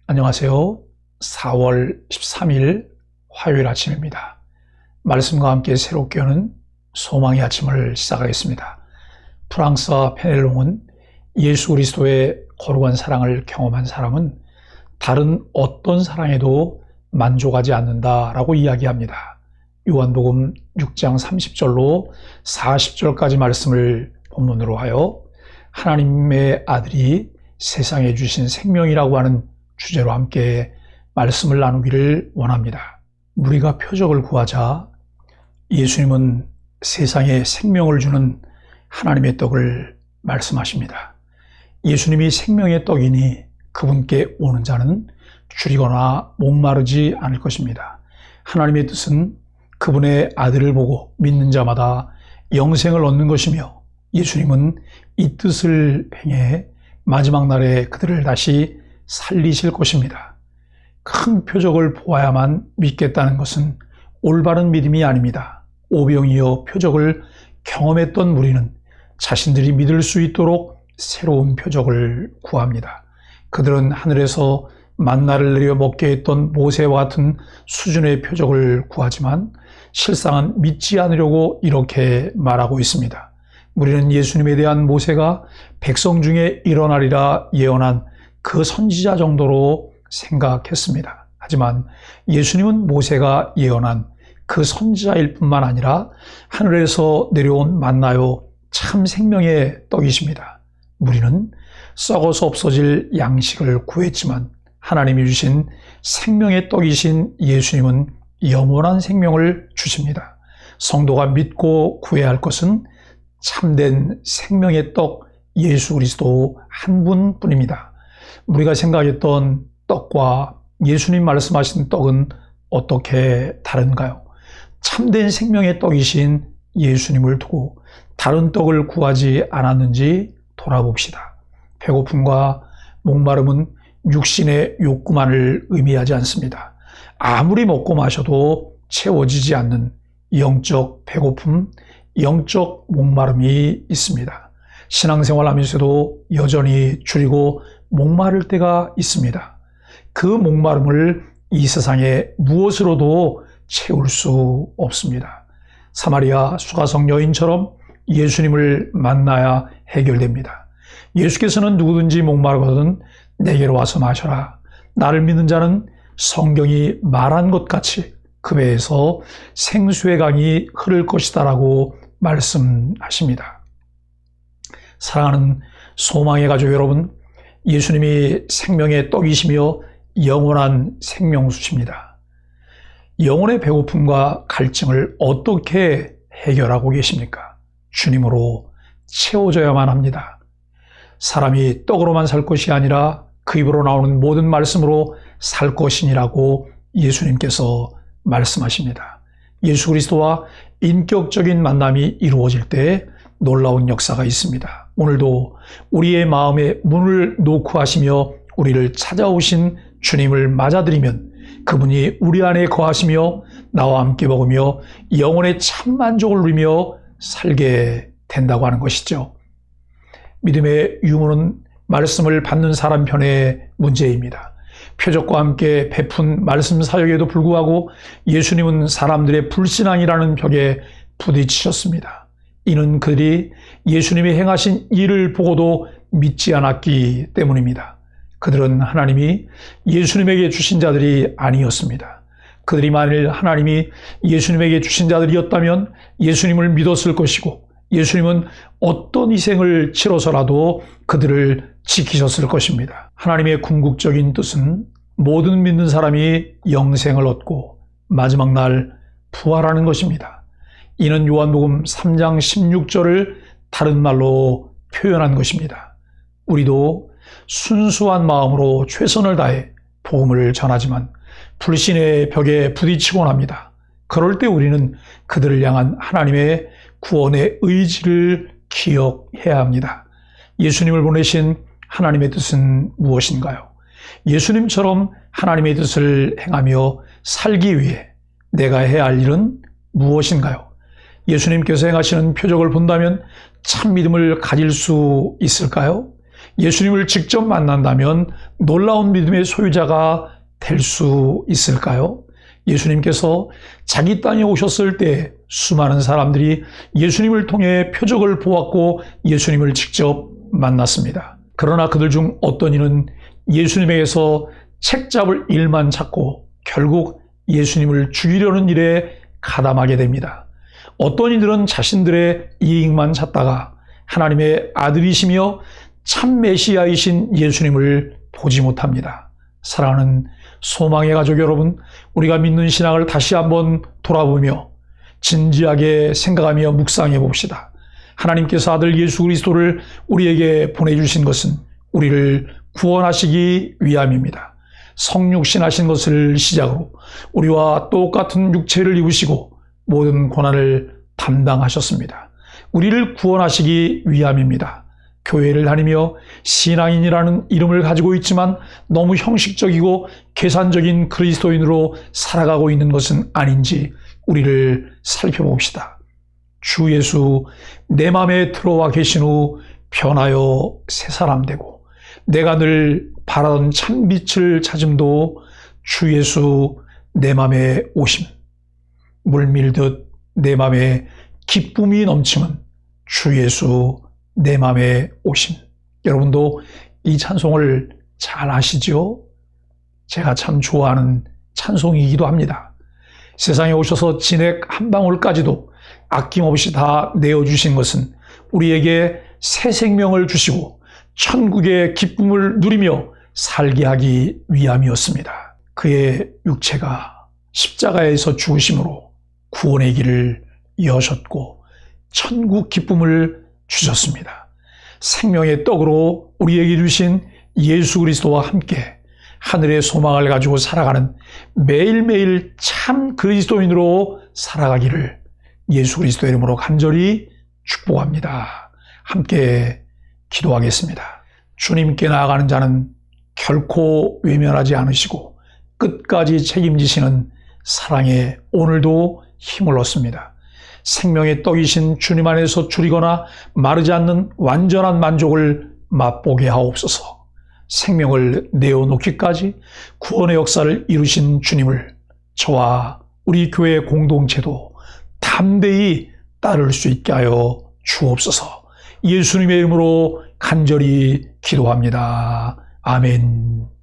안녕하세요. 4월 13일 화요일 아침입니다. 말씀과 함께 새롭게 여는 소망의 아침을 시작하겠습니다. 프랑스와 페넬롱은 예수 그리스도의 거룩한 사랑을 경험한 사람은 다른 어떤 사랑에도 만족하지 않는다라고 이야기합니다. 요한복음 6장 30절로 40절까지 말씀을 본문으로 하여 하나님의 아들이 세상에 주신 생명이라고 하는 주제로 함께 말씀을 나누기를 원합니다. 우리가 표적을 구하자 예수님은 세상에 생명을 주는 하나님의 떡을 말씀하십니다. 예수님이 생명의 떡이니 그분께 오는 자는 줄이거나 목마르지 않을 것입니다. 하나님의 뜻은 그분의 아들을 보고 믿는 자마다 영생을 얻는 것이며 예수님은 이 뜻을 행해 마지막 날에 그들을 다시 살리실 것입니다. 큰 표적을 보아야만 믿겠다는 것은 올바른 믿음이 아닙니다. 오병이어 표적을 경험했던 무리는 자신들이 믿을 수 있도록 새로운 표적을 구합니다. 그들은 하늘에서 만나를 내려 먹게 했던 모세와 같은 수준의 표적을 구하지만 실상은 믿지 않으려고 이렇게 말하고 있습니다. 우리는 예수님에 대한 모세가 백성 중에 일어나리라 예언한 그 선지자 정도로 생각했습니다. 하지만 예수님은 모세가 예언한 그 선지자일 뿐만 아니라 하늘에서 내려온 만나요 참 생명의 떡이십니다. 우리는 썩어서 없어질 양식을 구했지만 하나님이 주신 생명의 떡이신 예수님은 영원한 생명을 주십니다. 성도가 믿고 구해야 할 것은 참된 생명의 떡 예수 그리스도 한 분뿐입니다. 우리가 생각했던 떡과 예수님 말씀하신 떡은 어떻게 다른가요? 참된 생명의 떡이신 예수님을 두고 다른 떡을 구하지 않았는지 돌아봅시다. 배고픔과 목마름은 육신의 욕구만을 의미하지 않습니다. 아무리 먹고 마셔도 채워지지 않는 영적 배고픔, 영적 목마름이 있습니다. 신앙생활 하면서도 여전히 줄이고 목마를 때가 있습니다. 그 목마름을 이 세상에 무엇으로도 채울 수 없습니다. 사마리아 수가성 여인처럼 예수님을 만나야 해결됩니다. 예수께서는 누구든지 목마르거든 내게로 와서 마셔라. 나를 믿는 자는 성경이 말한 것 같이 그 배에서 생수의 강이 흐를 것이다 라고 말씀하십니다. 사랑하는 소망의 가족 여러분, 예수님이 생명의 떡이시며 영원한 생명수십니다. 영혼의 배고픔과 갈증을 어떻게 해결하고 계십니까? 주님으로 채워져야만 합니다. 사람이 떡으로만 살 것이 아니라 그 입으로 나오는 모든 말씀으로 살 것이니라고 예수님께서 말씀하십니다. 예수 그리스도와 인격적인 만남이 이루어질 때 놀라운 역사가 있습니다. 오늘도 우리의 마음에 문을 놓고 하시며 우리를 찾아오신 주님을 맞아들이면 그분이 우리 안에 거하시며 나와 함께 먹으며 영혼의 참 만족을 누리며 살게 된다고 하는 것이죠. 믿음의 유무는 말씀을 받는 사람 편의 문제입니다. 표적과 함께 베푼 말씀 사역에도 불구하고 예수님은 사람들의 불신앙이라는 벽에 부딪히셨습니다. 이는 그들이 예수님이 행하신 일을 보고도 믿지 않았기 때문입니다. 그들은 하나님이 예수님에게 주신 자들이 아니었습니다. 그들이 만일 하나님이 예수님에게 주신 자들이었다면 예수님을 믿었을 것이고 예수님은 어떤 희생을 치러서라도 그들을 지키셨을 것입니다. 하나님의 궁극적인 뜻은 모든 믿는 사람이 영생을 얻고 마지막 날 부활하는 것입니다. 이는 요한복음 3장 16절을 다른 말로 표현한 것입니다. 우리도 순수한 마음으로 최선을 다해 복음을 전하지만 불신의 벽에 부딪히곤 합니다. 그럴 때 우리는 그들을 향한 하나님의 구원의 의지를 기억해야 합니다. 예수님을 보내신 하나님의 뜻은 무엇인가요? 예수님처럼 하나님의 뜻을 행하며 살기 위해 내가 해야 할 일은 무엇인가요? 예수님께서 행하시는 표적을 본다면 참 믿음을 가질 수 있을까요? 예수님을 직접 만난다면 놀라운 믿음의 소유자가 될 수 있을까요? 예수님께서 자기 땅에 오셨을 때 수많은 사람들이 예수님을 통해 표적을 보았고 예수님을 직접 만났습니다. 그러나 그들 중 어떤 이는 예수님에게서 책 잡을 일만 찾고 결국 예수님을 죽이려는 일에 가담하게 됩니다. 어떤 이들은 자신들의 이익만 찾다가 하나님의 아들이시며 참 메시아이신 예수님을 보지 못합니다. 사랑하는 소망의 가족 여러분, 우리가 믿는 신앙을 다시 한번 돌아보며 진지하게 생각하며 묵상해 봅시다. 하나님께서 아들 예수 그리스도를 우리에게 보내주신 것은 우리를 구원하시기 위함입니다. 성육신하신 것을 시작으로 우리와 똑같은 육체를 입으시고 모든 고난을 담당하셨습니다. 우리를 구원하시기 위함입니다. 교회를 다니며 신앙인이라는 이름을 가지고 있지만 너무 형식적이고 계산적인 그리스도인으로 살아가고 있는 것은 아닌지 우리를 살펴봅시다. 주 예수 내 마음에 들어와 계신 후 변하여 새 사람 되고 내가 늘 바라던 참빛을 찾음도 주 예수 내 마음에 오심, 물밀듯 내 마음에 기쁨이 넘침은 주 예수 내 마음에 오심. 여러분도 이 찬송을 잘 아시죠? 제가 참 좋아하는 찬송이기도 합니다. 세상에 오셔서 진액 한 방울까지도 아낌없이 다 내어주신 것은 우리에게 새 생명을 주시고 천국의 기쁨을 누리며 살게 하기 위함이었습니다. 그의 육체가 십자가에서 죽으심으로 구원의 길을 여셨고 천국 기쁨을 주셨습니다. 생명의 떡으로 우리에게 주신 예수 그리스도와 함께 하늘의 소망을 가지고 살아가는 매일매일 참 그리스도인으로 살아가기를 예수 그리스도의 이름으로 간절히 축복합니다. 함께 기도하겠습니다. 주님께 나아가는 자는 결코 외면하지 않으시고 끝까지 책임지시는 사랑에 오늘도 힘을 얻습니다. 생명의 떡이신 주님 안에서 줄이거나 마르지 않는 완전한 만족을 맛보게 하옵소서. 생명을 내어놓기까지 구원의 역사를 이루신 주님을 저와 우리 교회 공동체도 담대히 따를 수 있게 하여 주옵소서. 예수님의 이름으로 간절히 기도합니다. 아멘.